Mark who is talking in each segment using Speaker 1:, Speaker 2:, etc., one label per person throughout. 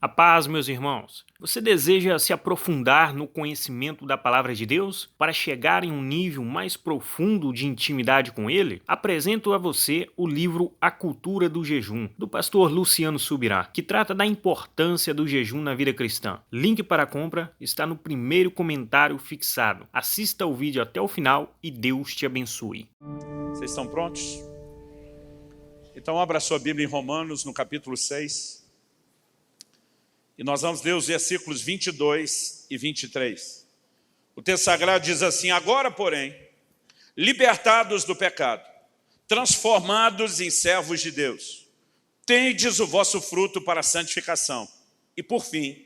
Speaker 1: A paz, meus irmãos. Você deseja se aprofundar no conhecimento da palavra de Deus para chegar em um nível mais profundo de intimidade com Ele? Apresento a você o livro A Cultura do Jejum, do pastor Luciano Subirá, que trata da importância do jejum na vida cristã. Link para compra está no primeiro comentário fixado. Assista o vídeo até o final e Deus te abençoe.
Speaker 2: Vocês estão prontos? Então abra sua Bíblia em Romanos, no capítulo 6. E nós vamos ler os versículos 22 e 23. O texto sagrado diz assim: agora, porém, libertados do pecado, transformados em servos de Deus, tendes o vosso fruto para a santificação e, por fim,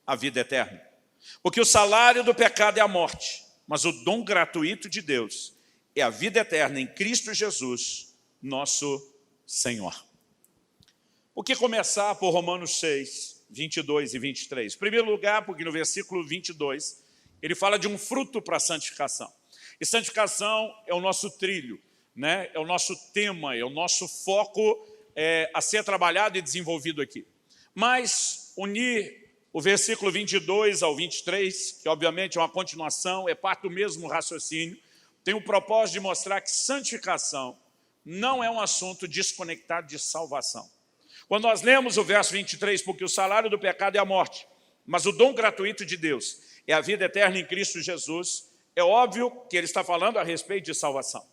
Speaker 2: a vida eterna. Porque o salário do pecado é a morte, mas o dom gratuito de Deus é a vida eterna em Cristo Jesus, nosso Senhor. Por que começar por Romanos 6, 22 e 23? Em primeiro lugar, porque no versículo 22, ele fala de um fruto para a santificação. E santificação é o nosso trilho, né? É o nosso tema, é o nosso foco a ser trabalhado e desenvolvido aqui. Mas unir o versículo 22 ao 23, que obviamente é uma continuação, é parte do mesmo raciocínio, tem o propósito de mostrar que santificação não é um assunto desconectado de salvação. Quando nós lemos o verso 23, porque o salário do pecado é a morte, mas o dom gratuito de Deus é a vida eterna em Cristo Jesus, é óbvio que ele está falando a respeito de salvação.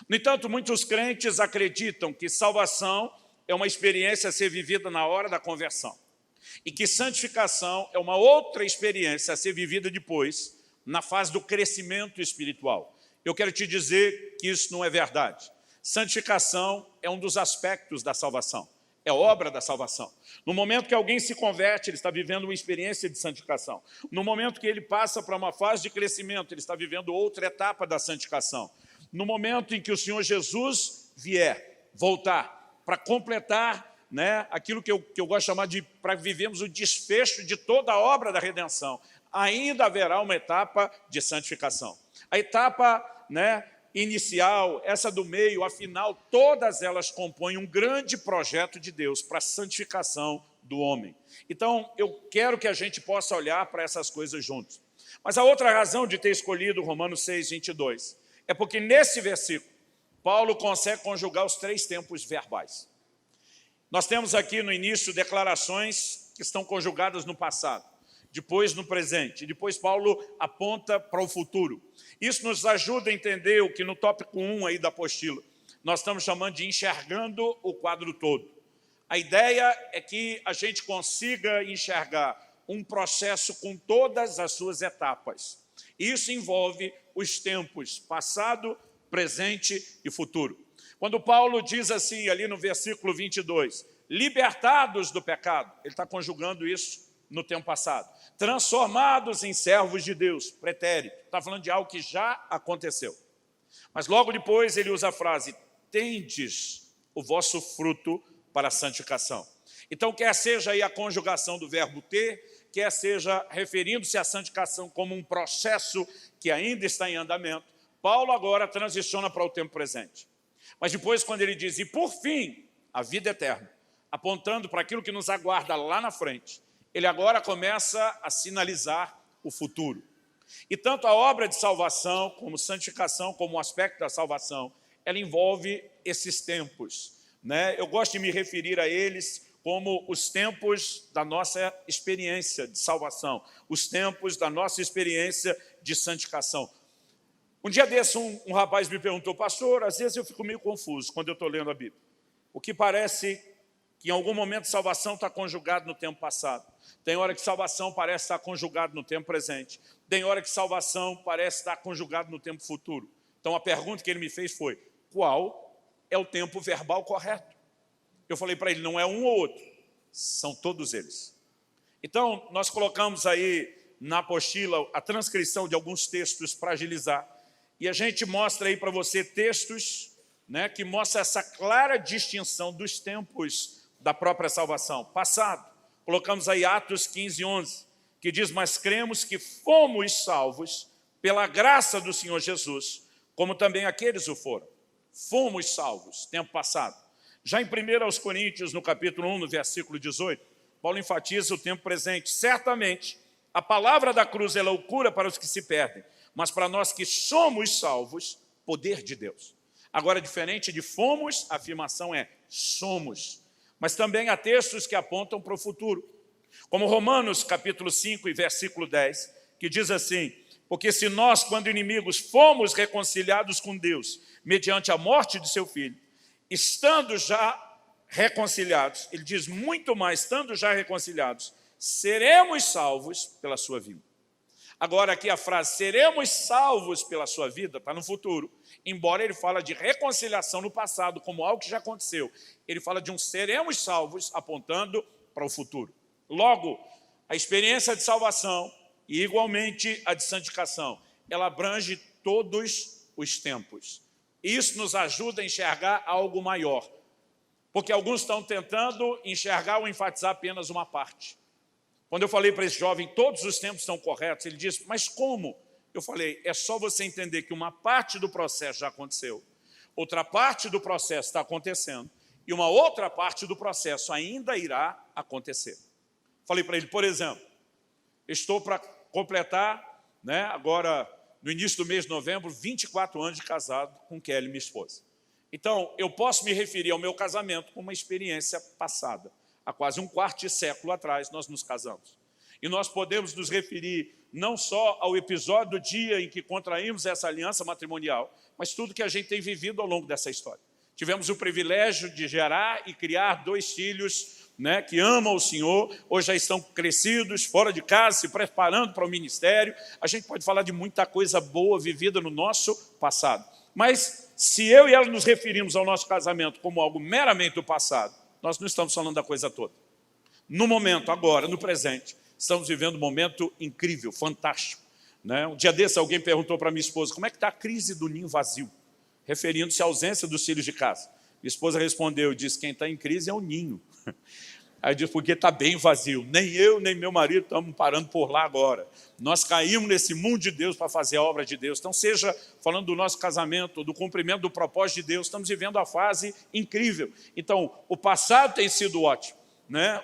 Speaker 2: No entanto, muitos crentes acreditam que salvação é uma experiência a ser vivida na hora da conversão e que santificação é uma outra experiência a ser vivida depois, na fase do crescimento espiritual. Eu quero te dizer que isso não é verdade. Santificação é um dos aspectos da salvação. É obra da salvação. No momento que alguém se converte, ele está vivendo uma experiência de santificação. No momento que ele passa para uma fase de crescimento, ele está vivendo outra etapa da santificação. No momento em que o Senhor Jesus vier, voltar, para completar, né, aquilo que eu gosto de chamar de, para vivermos o desfecho de toda a obra da redenção, ainda haverá uma etapa de santificação. A etapa, né, inicial, essa do meio, a final, todas elas compõem um grande projeto de Deus para a santificação do homem. Então, eu quero que a gente possa olhar para essas coisas juntos. Mas a outra razão de ter escolhido Romanos 6, 22, é porque nesse versículo, Paulo consegue conjugar os três tempos verbais. Nós temos aqui no início declarações que estão conjugadas no passado, depois no presente, e depois Paulo aponta para o futuro. Isso nos ajuda a entender o que no tópico 1 aí da apostila nós estamos chamando de enxergando o quadro todo. A ideia é que a gente consiga enxergar um processo com todas as suas etapas. Isso envolve os tempos passado, presente e futuro. Quando Paulo diz assim, ali no versículo 22, libertados do pecado, ele está conjugando isso no tempo passado. Transformados em servos de Deus, pretérito. Está falando de algo que já aconteceu. Mas logo depois ele usa a frase, tendes o vosso fruto para a santificação. Então, quer seja aí a conjugação do verbo ter, quer seja referindo-se à santificação como um processo que ainda está em andamento, Paulo agora transiciona para o tempo presente. Mas depois, quando ele diz, e por fim, a vida eterna, apontando para aquilo que nos aguarda lá na frente, ele agora começa a sinalizar o futuro. E tanto a obra de salvação, como santificação, como o aspecto da salvação, ela envolve esses tempos, né? Eu gosto de me referir a eles como os tempos da nossa experiência de salvação, os tempos da nossa experiência de santificação. Um dia desse, um rapaz me perguntou, pastor, às vezes eu fico meio confuso quando eu estou lendo a Bíblia. O que parece que em algum momento salvação está conjugado no tempo passado. Tem hora que salvação parece estar conjugado no tempo presente. Tem hora que salvação parece estar conjugado no tempo futuro. Então a pergunta que ele me fez foi, qual é o tempo verbal correto? Eu falei para ele, não é um ou outro, são todos eles. Então nós colocamos aí na apostila a transcrição de alguns textos para agilizar. E a gente mostra aí para você textos, né, que mostram essa clara distinção dos tempos da própria salvação. Passado, colocamos aí Atos 15, 11, que diz, mas cremos que fomos salvos pela graça do Senhor Jesus, como também aqueles o foram. Fomos salvos, tempo passado. Já em 1 Coríntios, no capítulo 1, no versículo 18, Paulo enfatiza o tempo presente. Certamente, a palavra da cruz é loucura para os que se perdem, mas para nós que somos salvos, poder de Deus. Agora, diferente de fomos, a afirmação é somos. Mas também há textos que apontam para o futuro. Como Romanos capítulo 5 e versículo 10, que diz assim: porque se nós, quando inimigos, fomos reconciliados com Deus, mediante a morte de seu Filho, estando já reconciliados, ele diz muito mais, estando já reconciliados, seremos salvos pela sua vida. Agora aqui a frase, seremos salvos pela sua vida, está no futuro. Embora ele fala de reconciliação no passado, como algo que já aconteceu. Ele fala de um seremos salvos, apontando para o futuro. Logo, a experiência de salvação e igualmente a de santificação, ela abrange todos os tempos. Isso nos ajuda a enxergar algo maior. Porque alguns estão tentando enxergar ou enfatizar apenas uma parte. Quando eu falei para esse jovem, todos os tempos estão corretos, ele disse, mas como? Eu falei, é só você entender que uma parte do processo já aconteceu, outra parte do processo está acontecendo, e uma outra parte do processo ainda irá acontecer. Falei para ele, por exemplo, estou para completar, agora no início do mês de novembro, 24 anos de casado com Kelly, minha esposa. Então, eu posso me referir ao meu casamento como uma experiência passada. Há quase um quarto de século atrás, nós nos casamos. E nós podemos nos referir não só ao episódio do dia em que contraímos essa aliança matrimonial, mas tudo que a gente tem vivido ao longo dessa história. Tivemos o privilégio de gerar e criar 2 filhos que amam o Senhor, hoje já estão crescidos, fora de casa, se preparando para o ministério. A gente pode falar de muita coisa boa vivida no nosso passado. Mas se eu e ela nos referimos ao nosso casamento como algo meramente do passado, nós não estamos falando da coisa toda. No momento, agora, no presente, estamos vivendo um momento incrível, fantástico. Um dia desse, alguém perguntou para minha esposa, como é que está a crise do ninho vazio? Referindo-se à ausência dos filhos de casa. Minha esposa respondeu, disse, quem está em crise é o ninho. Aí disse, porque está bem vazio. Nem eu, nem meu marido estamos parando por lá agora. Nós caímos nesse mundo de Deus para fazer a obra de Deus. Então, seja falando do nosso casamento, do cumprimento do propósito de Deus, estamos vivendo a fase incrível. Então, o passado tem sido ótimo,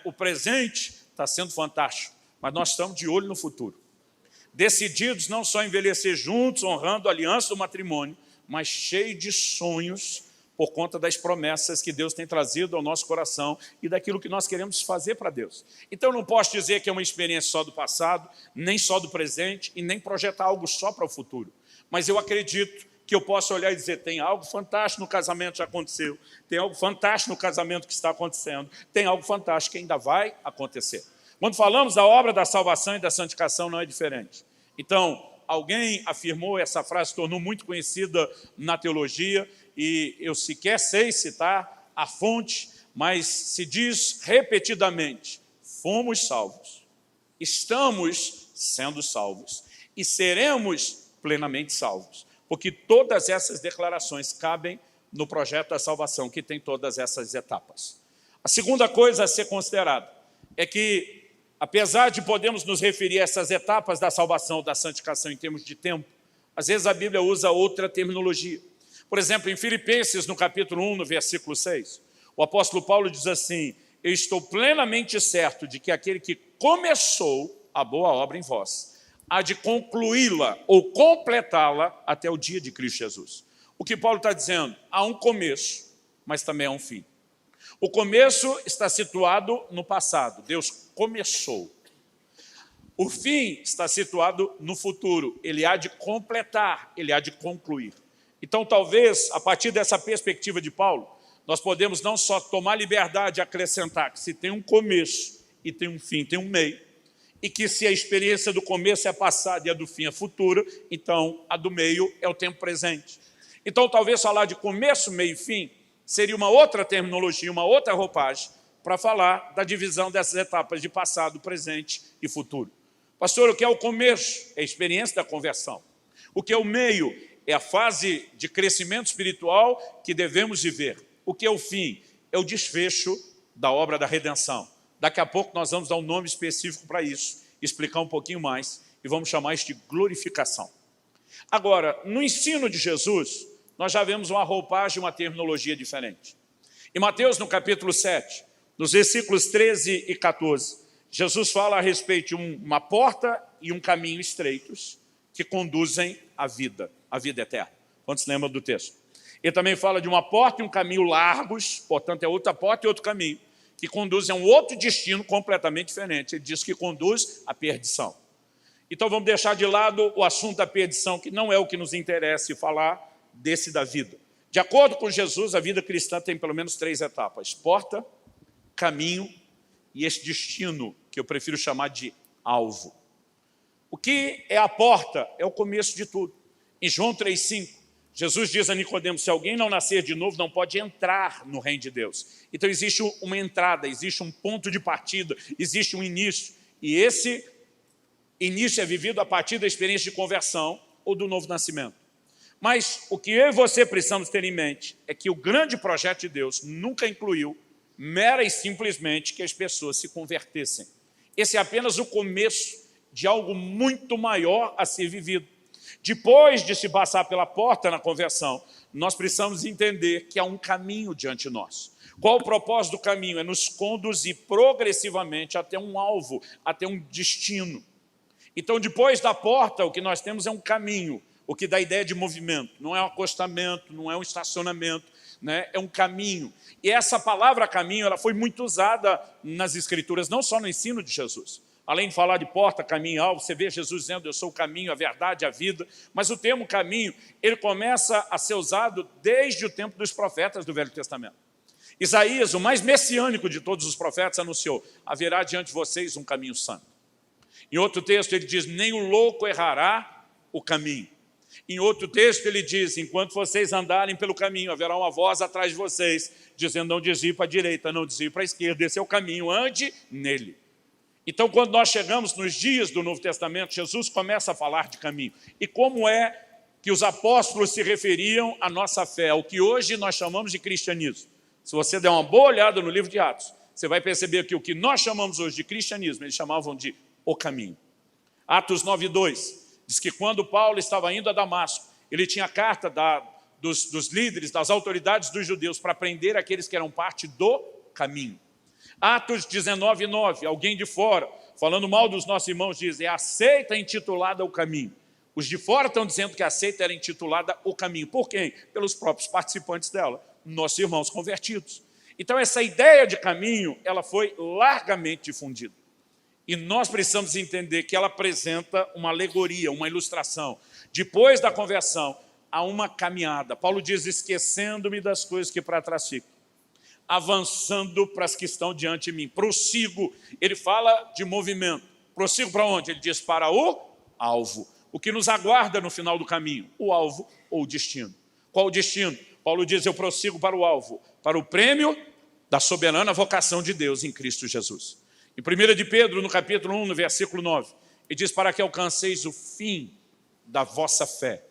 Speaker 2: o presente está sendo fantástico, mas nós estamos de olho no futuro. Decididos não só a envelhecer juntos, honrando a aliança do matrimônio, mas cheios de sonhos, por conta das promessas que Deus tem trazido ao nosso coração e daquilo que nós queremos fazer para Deus. Então, eu não posso dizer que é uma experiência só do passado, nem só do presente, e nem projetar algo só para o futuro. Mas eu acredito que eu posso olhar e dizer, tem algo fantástico no casamento que já aconteceu, tem algo fantástico no casamento que está acontecendo, tem algo fantástico que ainda vai acontecer. Quando falamos da obra da salvação e da santificação, não é diferente. Então, alguém afirmou, essa frase se tornou muito conhecida na teologia, e eu sequer sei citar a fonte, mas se diz repetidamente, fomos salvos, estamos sendo salvos e seremos plenamente salvos, porque todas essas declarações cabem no projeto da salvação, que tem todas essas etapas. A segunda coisa a ser considerada é que, apesar de podermos nos referir a essas etapas da salvação, da santificação em termos de tempo, às vezes a Bíblia usa outra terminologia. Por exemplo, em Filipenses, no capítulo 1, no versículo 6, o apóstolo Paulo diz assim, eu estou plenamente certo de que aquele que começou a boa obra em vós, há de concluí-la ou completá-la até o dia de Cristo Jesus. O que Paulo está dizendo? Há um começo, mas também há um fim. O começo está situado no passado, Deus começou. O fim está situado no futuro, ele há de completar, ele há de concluir. Então, talvez, a partir dessa perspectiva de Paulo, nós podemos não só tomar liberdade de acrescentar que se tem um começo e tem um fim, tem um meio, e que se a experiência do começo é passada e a do fim é futura, então a do meio é o tempo presente. Então, talvez falar de começo, meio e fim seria uma outra terminologia, uma outra roupagem para falar da divisão dessas etapas de passado, presente e futuro. Pastor, o que é o começo? É a experiência da conversão. O que é o meio? É a fase de crescimento espiritual que devemos viver. O que é o fim? É o desfecho da obra da redenção. Daqui a pouco nós vamos dar um nome específico para isso, explicar um pouquinho mais, e vamos chamar isso de glorificação. Agora, no ensino de Jesus, nós já vemos uma roupagem, uma terminologia diferente. Em Mateus, no capítulo 7, Nos versículos 13 e 14, Jesus fala a respeito de uma porta e um caminho estreitos que conduzem à vida eterna. Quantos lembram do texto? Ele também fala de uma porta e um caminho largos, portanto é outra porta e outro caminho, que conduzem a um outro destino completamente diferente. Ele diz que conduz à perdição. Então vamos deixar de lado o assunto da perdição, que não é o que nos interessa, e falar desse da vida. De acordo com Jesus, a vida cristã tem pelo menos 3 etapas: porta, caminho e esse destino, que eu prefiro chamar de alvo. O que é a porta? É o começo de tudo. Em João 3,5, Jesus diz a Nicodemo: se alguém não nascer de novo, não pode entrar no reino de Deus. Então existe uma entrada, existe um ponto de partida, existe um início. E esse início é vivido a partir da experiência de conversão ou do novo nascimento. Mas o que eu e você precisamos ter em mente é que o grande projeto de Deus nunca incluiu mera e simplesmente que as pessoas se convertessem. Esse é apenas o começo de algo muito maior a ser vivido. Depois de se passar pela porta na conversão, nós precisamos entender que há um caminho diante de nós. Qual o propósito do caminho? É nos conduzir progressivamente até um alvo, até um destino. Então, depois da porta, o que nós temos é um caminho, o que dá ideia de movimento. Não é um acostamento, não é um estacionamento, né? É um caminho. E essa palavra caminho, ela foi muito usada nas Escrituras, não só no ensino de Jesus. Além de falar de porta, caminho e alvo, você vê Jesus dizendo: eu sou o caminho, a verdade, a vida. Mas o termo caminho, ele começa a ser usado desde o tempo dos profetas do Velho Testamento. Isaías, o mais messiânico de todos os profetas, anunciou: haverá diante de vocês um caminho santo. Em outro texto ele diz: nem o louco errará o caminho. Em outro texto ele diz: enquanto vocês andarem pelo caminho, haverá uma voz atrás de vocês, dizendo: não desvie para a direita, não desvie para a esquerda, esse é o caminho, ande nele. Então, quando nós chegamos nos dias do Novo Testamento, Jesus começa a falar de caminho. E como é que os apóstolos se referiam à nossa fé, ao que hoje nós chamamos de cristianismo? Se você der uma boa olhada no livro de Atos, você vai perceber que o que nós chamamos hoje de cristianismo, eles chamavam de o caminho. Atos 9:2 diz que quando Paulo estava indo a Damasco, ele tinha a carta dos líderes, das autoridades dos judeus, para prender aqueles que eram parte do caminho. Atos 19:9, alguém de fora, falando mal dos nossos irmãos, diz: é a seita intitulada o caminho. Os de fora estão dizendo que a seita era intitulada o caminho. Por quem? Pelos próprios participantes dela, nossos irmãos convertidos. Então essa ideia de caminho, ela foi largamente difundida. E nós precisamos entender que ela apresenta uma alegoria, uma ilustração. Depois da conversão, há uma caminhada. Paulo diz: esquecendo-me das coisas que para trás ficam, avançando para as que estão diante de mim. Prossigo. Ele fala de movimento. Prossigo para onde? Ele diz: para o alvo. O que nos aguarda no final do caminho? O alvo ou o destino. Qual o destino? Paulo diz: eu prossigo para o alvo, para o prêmio da soberana vocação de Deus em Cristo Jesus. Em 1 de Pedro, no capítulo 1, no versículo 9, ele diz: para que alcanceis o fim da vossa fé,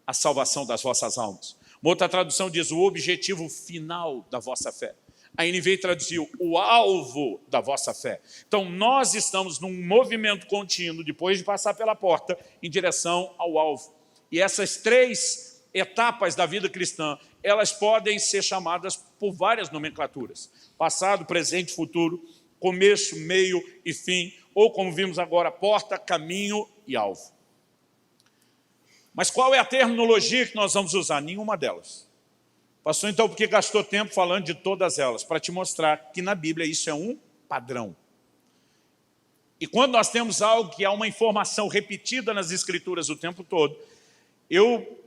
Speaker 2: a salvação das vossas almas. Uma outra tradução diz: o objetivo final da vossa fé. A NVI traduziu: o alvo da vossa fé. Então nós estamos num movimento contínuo, depois de passar pela porta, em direção ao alvo. E essas 3 etapas da vida cristã, elas podem ser chamadas por várias nomenclaturas: passado, presente, futuro, começo, meio e fim, ou como vimos agora, porta, caminho e alvo. Mas qual é a terminologia que nós vamos usar? Nenhuma delas. Pastor, então por que gastou tempo falando de todas elas? Para te mostrar que na Bíblia isso é um padrão. E quando nós temos algo que há uma informação repetida nas Escrituras o tempo todo, eu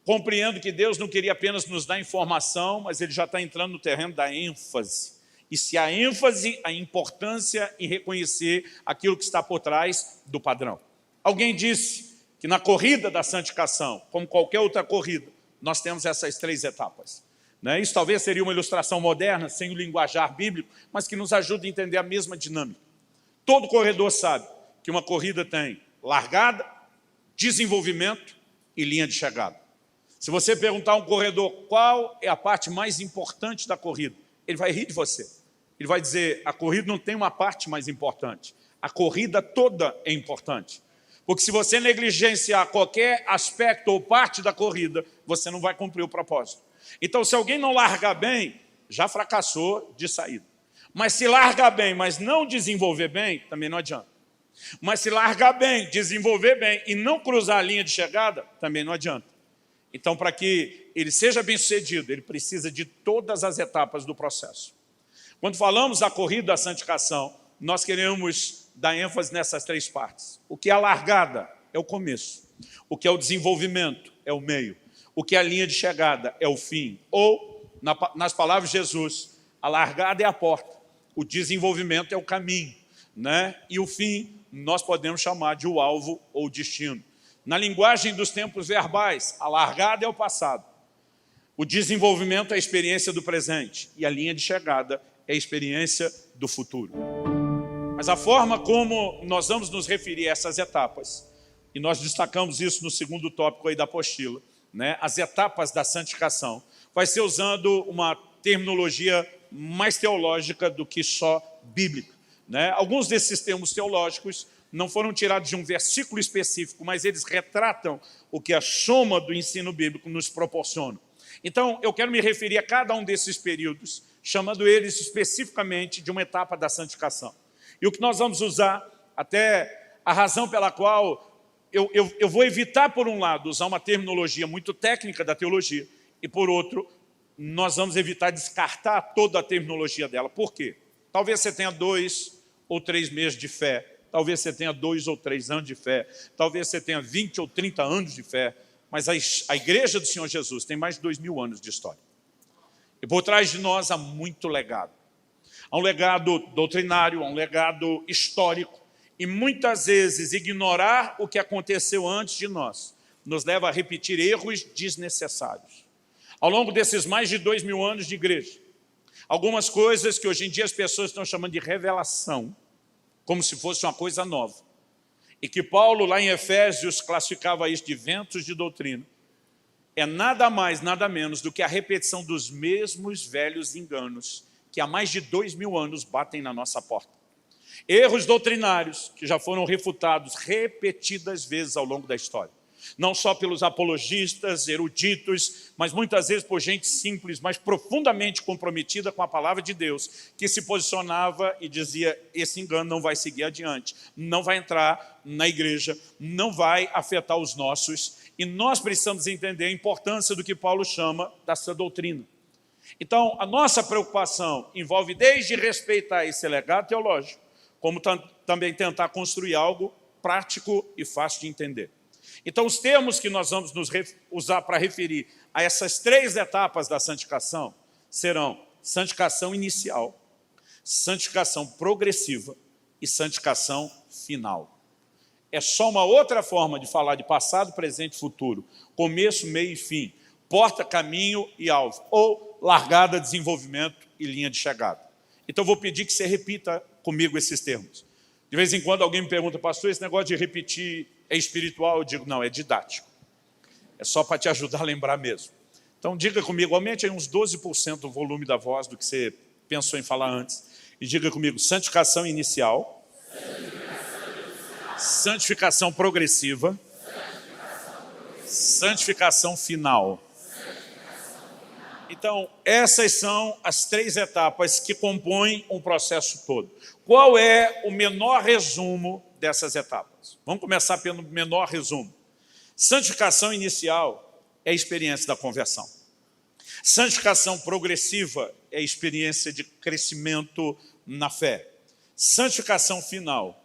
Speaker 2: compreendo que Deus não queria apenas nos dar informação, mas Ele já está entrando no terreno da ênfase. E se a ênfase, a importância em reconhecer aquilo que está por trás do padrão. Alguém disse que na corrida da santificação, como qualquer outra corrida, nós temos essas 3 etapas. Né? Isso talvez seria uma ilustração moderna, sem o linguajar bíblico, mas que nos ajuda a entender a mesma dinâmica. Todo corredor sabe que uma corrida tem largada, desenvolvimento e linha de chegada. Se você perguntar a um corredor qual é a parte mais importante da corrida, ele vai rir de você. Ele vai dizer: a corrida não tem uma parte mais importante. A corrida toda é importante. Porque se você negligenciar qualquer aspecto ou parte da corrida, você não vai cumprir o propósito. Então, se alguém não largar bem, já fracassou de saída. Mas se largar bem, mas não desenvolver bem, também não adianta. Mas se largar bem, desenvolver bem e não cruzar a linha de chegada, também não adianta. Então, para que ele seja bem-sucedido, ele precisa de todas as etapas do processo. Quando falamos da corrida da santificação, nós queremos dar ênfase nessas três partes. O que é a largada é o começo. O que é o desenvolvimento é o meio. O que é a linha de chegada é o fim. Ou, nas palavras de Jesus, a largada é a porta. O desenvolvimento é o caminho, né? E o fim nós podemos chamar de o alvo ou o destino. Na linguagem dos tempos verbais, a largada é o passado. O desenvolvimento é a experiência do presente. E a linha de chegada é a experiência do futuro. Mas a forma como nós vamos nos referir a essas etapas, e nós destacamos isso no segundo tópico aí da apostila, né? As etapas da santificação, vai ser usando uma terminologia mais teológica do que só bíblica, né? Alguns desses termos teológicos não foram tirados de um versículo específico, mas eles retratam o que a soma do ensino bíblico nos proporciona. Então, eu quero me referir a cada um desses períodos, chamando eles especificamente de uma etapa da santificação. E o que nós vamos usar, até a razão pela qual eu vou evitar, por um lado, usar uma terminologia muito técnica da teologia, e por outro, nós vamos evitar descartar toda a terminologia dela. Por quê? Talvez você tenha 2 ou 3 meses de fé, talvez você tenha 2 ou 3 anos de fé, talvez você tenha 20 ou 30 anos de fé, mas a igreja do Senhor Jesus tem mais de 2000 anos de história. E por trás de nós há muito legado. Há um legado doutrinário, há um legado histórico, e muitas vezes ignorar o que aconteceu antes de nós nos leva a repetir erros desnecessários. Ao longo desses mais de 2000 anos de igreja, algumas coisas que hoje em dia as pessoas estão chamando de revelação, como se fosse uma coisa nova, e que Paulo lá em Efésios classificava isso de ventos de doutrina, é nada mais, nada menos do que a repetição dos mesmos velhos enganos que há mais de 2000 anos batem na nossa porta. Erros doutrinários que já foram refutados repetidas vezes ao longo da história. Não só pelos apologistas, eruditos, mas muitas vezes por gente simples, mas profundamente comprometida com a palavra de Deus, que se posicionava e dizia, esse engano não vai seguir adiante, não vai entrar na igreja, não vai afetar os nossos, e nós precisamos entender a importância do que Paulo chama dessa doutrina. Então, a nossa preocupação envolve desde respeitar esse legado teológico, como também tentar construir algo prático e fácil de entender. Então, os termos que nós vamos nos usar para referir a essas 3 etapas da santificação serão santificação inicial, santificação progressiva e santificação final. É só uma outra forma de falar de passado, presente e futuro, começo, meio e fim, porta, caminho e alvo, ou largada, desenvolvimento e linha de chegada. Então, vou pedir que você repita comigo esses termos. De vez em quando alguém me pergunta, pastor, esse negócio de repetir é espiritual? Eu digo, não, é didático. É só para te ajudar a lembrar mesmo. Então, diga comigo, aumente aí uns 12% o volume da voz do que você pensou em falar antes. E diga comigo, santificação inicial, santificação progressiva, santificação final. Então, essas são as 3 etapas que compõem um processo todo. Qual é o menor resumo dessas etapas? Vamos começar pelo menor resumo. Santificação inicial é a experiência da conversão. Santificação progressiva é a experiência de crescimento na fé. Santificação final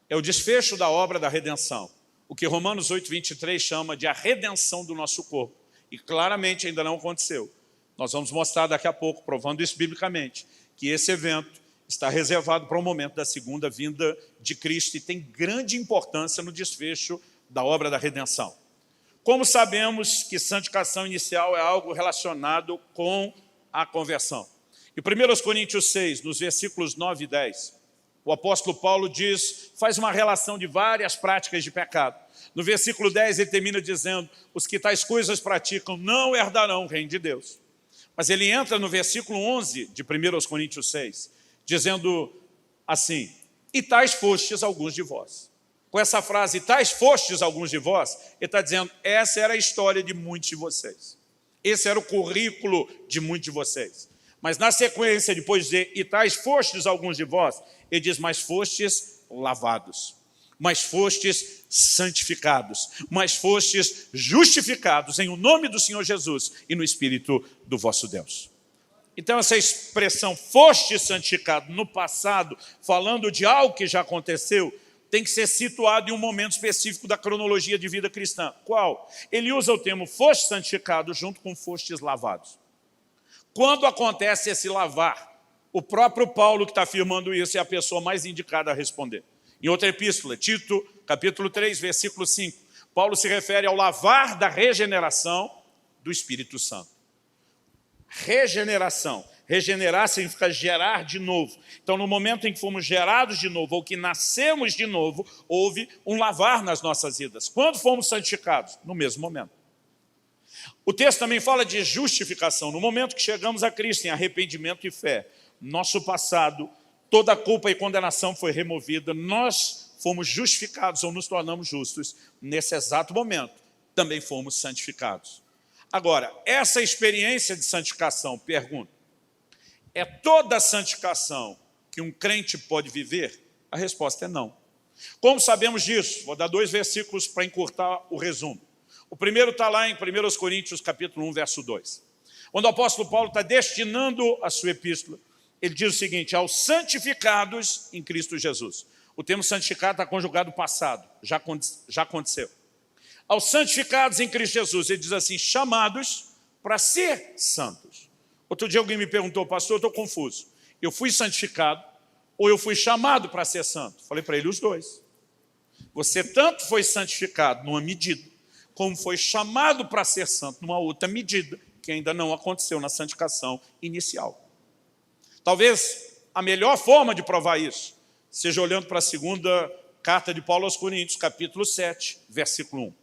Speaker 2: é o desfecho da obra da redenção, o que Romanos 8:23 chama de a redenção do nosso corpo. E claramente ainda não aconteceu. Nós vamos mostrar daqui a pouco, provando isso biblicamente, que esse evento está reservado para o momento da segunda vinda de Cristo e tem grande importância no desfecho da obra da redenção. Como sabemos que santificação inicial é algo relacionado com a conversão? Em 1 Coríntios 6, nos versículos 9 e 10, o apóstolo Paulo faz uma relação de várias práticas de pecado. No versículo 10 ele termina dizendo, os que tais coisas praticam não herdarão o reino de Deus. Mas ele entra no versículo 11 de 1 Coríntios 6, dizendo assim, e tais fostes alguns de vós. Com essa frase, e tais fostes alguns de vós, ele está dizendo, essa era a história de muitos de vocês. Esse era o currículo de muitos de vocês. Mas na sequência, depois de dizer, e tais fostes alguns de vós, ele diz, mas fostes lavados, mas fostes santificados, mas fostes justificados em o nome do Senhor Jesus e no Espírito do vosso Deus. Então essa expressão, foste santificado, no passado, falando de algo que já aconteceu, tem que ser situado em um momento específico da cronologia de vida cristã. Qual? Ele usa o termo foste santificado junto com fostes lavados. Quando acontece esse lavar, o próprio Paulo que está afirmando isso é a pessoa mais indicada a responder. Em outra epístola, Tito, capítulo 3, versículo 5, Paulo se refere ao lavar da regeneração do Espírito Santo. Regeneração. Regenerar significa gerar de novo. Então, no momento em que fomos gerados de novo, ou que nascemos de novo, houve um lavar nas nossas vidas. Quando fomos santificados? No mesmo momento. O texto também fala de justificação. No momento que chegamos a Cristo em arrependimento e fé, nosso passado, toda a culpa e condenação foi removida, nós fomos justificados ou nos tornamos justos. Nesse exato momento, também fomos santificados. Agora, essa experiência de santificação, pergunto, é toda a santificação que um crente pode viver? A resposta é não. Como sabemos disso? Vou dar 2 versículos para encurtar o resumo. O primeiro está lá em 1 Coríntios, capítulo 1, verso 2. Quando o apóstolo Paulo está destinando a sua epístola, ele diz o seguinte, aos santificados em Cristo Jesus. O termo santificado está conjugado passado, já aconteceu. Aos santificados em Cristo Jesus, ele diz assim, chamados para ser santos. Outro dia alguém me perguntou, pastor, eu estou confuso. Eu fui santificado ou eu fui chamado para ser santo? Falei para ele os dois. Você tanto foi santificado numa medida, como foi chamado para ser santo numa outra medida, que ainda não aconteceu na santificação inicial. Talvez a melhor forma de provar isso seja olhando para a segunda carta de Paulo aos Coríntios, capítulo 7, versículo 1.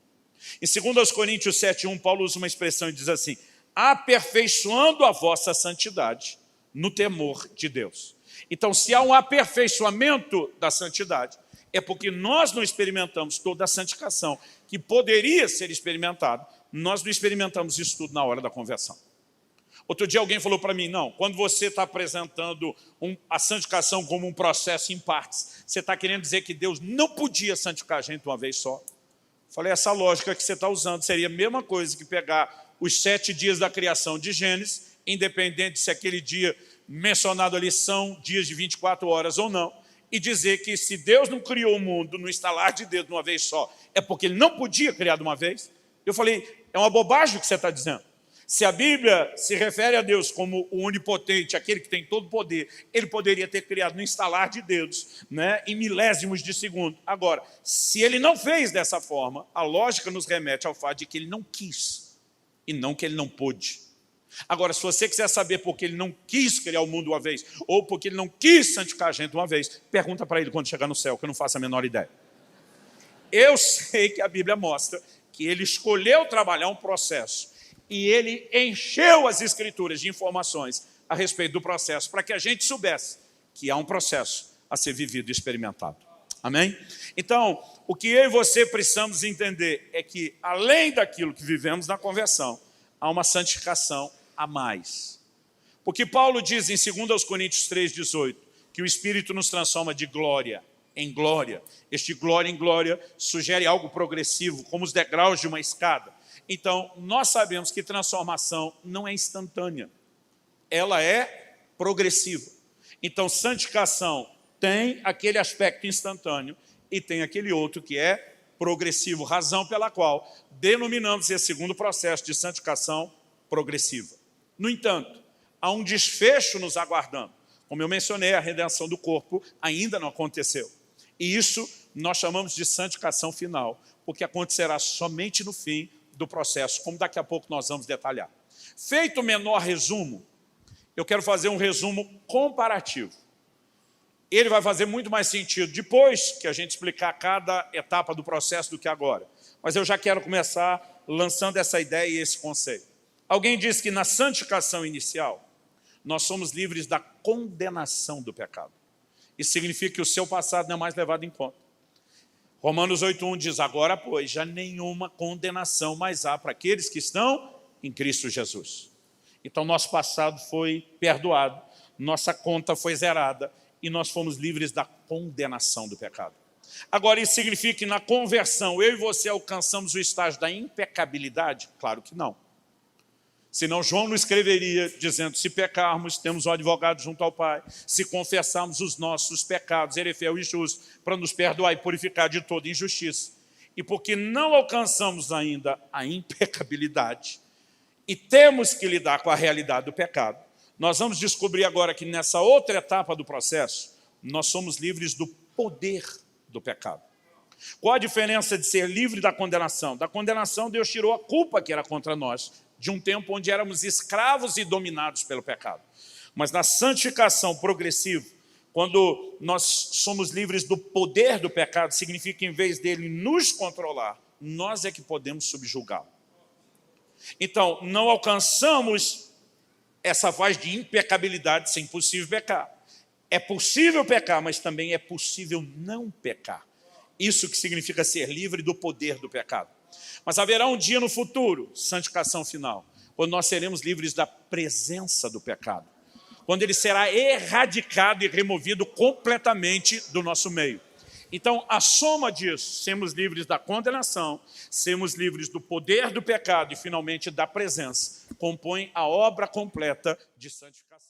Speaker 2: Em 2 Coríntios 7, 1, Paulo usa uma expressão e diz assim, aperfeiçoando a vossa santidade no temor de Deus. Então, se há um aperfeiçoamento da santidade, é porque nós não experimentamos toda a santificação que poderia ser experimentada, nós não experimentamos isso tudo na hora da conversão. Outro dia alguém falou para mim, não, quando você está apresentando a santificação como um processo em partes, você está querendo dizer que Deus não podia santificar a gente de uma vez só? Falei, essa lógica que você está usando seria a mesma coisa que pegar os 7 dias da criação de Gênesis, independente se aquele dia mencionado ali são dias de 24 horas ou não, e dizer que se Deus não criou o mundo no estalar de dedos de uma vez só, é porque Ele não podia criar de uma vez? Eu falei, é uma bobagem o que você está dizendo. Se a Bíblia se refere a Deus como o onipotente, aquele que tem todo o poder, Ele poderia ter criado no estalar de dedos, né, em milésimos de segundo. Agora, se Ele não fez dessa forma, a lógica nos remete ao fato de que Ele não quis, e não que Ele não pôde. Agora, se você quiser saber por que Ele não quis criar o mundo uma vez, ou porque Ele não quis santificar a gente uma vez, pergunta para Ele quando chegar no céu, que eu não faço a menor ideia. Eu sei que a Bíblia mostra que Ele escolheu trabalhar um processo, e Ele encheu as Escrituras de informações a respeito do processo, para que a gente soubesse que há um processo a ser vivido e experimentado. Amém? Então, o que eu e você precisamos entender é que, além daquilo que vivemos na conversão, há uma santificação a mais. Porque Paulo diz em 2 Coríntios 3,18, que o Espírito nos transforma de glória em glória. Este glória em glória sugere algo progressivo, como os degraus de uma escada. Então, nós sabemos que transformação não é instantânea, ela é progressiva. Então, santificação tem aquele aspecto instantâneo e tem aquele outro que é progressivo, razão pela qual denominamos esse segundo processo de santificação progressiva. No entanto, há um desfecho nos aguardando. Como eu mencionei, a redenção do corpo ainda não aconteceu. E isso nós chamamos de santificação final, porque acontecerá somente no fim do processo, como daqui a pouco nós vamos detalhar. Feito o menor resumo, eu quero fazer um resumo comparativo. Ele vai fazer muito mais sentido depois que a gente explicar cada etapa do processo do que agora. Mas eu já quero começar lançando essa ideia e esse conceito. Alguém disse que na santificação inicial, nós somos livres da condenação do pecado. Isso significa que o seu passado não é mais levado em conta. Romanos 8,1 diz, agora, pois, já nenhuma condenação mais há para aqueles que estão em Cristo Jesus. Então, nosso passado foi perdoado, nossa conta foi zerada e nós fomos livres da condenação do pecado. Agora, isso significa que na conversão, eu e você alcançamos o estágio da impecabilidade? Claro que não. Senão João não escreveria dizendo, se pecarmos, temos um advogado junto ao Pai, se confessarmos os nossos pecados, ele é fiel e justo, para nos perdoar e purificar de toda injustiça. E porque não alcançamos ainda a impecabilidade, e temos que lidar com a realidade do pecado, nós vamos descobrir agora que nessa outra etapa do processo, nós somos livres do poder do pecado. Qual a diferença de ser livre da condenação? Da condenação, Deus tirou a culpa que era contra nós, de um tempo onde éramos escravos e dominados pelo pecado. Mas na santificação progressiva, quando nós somos livres do poder do pecado, significa que em vez dele nos controlar, nós é que podemos subjugá-lo. Então, não alcançamos essa fase de impecabilidade sem possível pecar. É possível pecar, mas também é possível não pecar. Isso que significa ser livre do poder do pecado. Mas haverá um dia no futuro, santificação final, quando nós seremos livres da presença do pecado. Quando ele será erradicado e removido completamente do nosso meio. Então, a soma disso, sermos livres da condenação, sermos livres do poder do pecado e, finalmente, da presença, compõe a obra completa de santificação.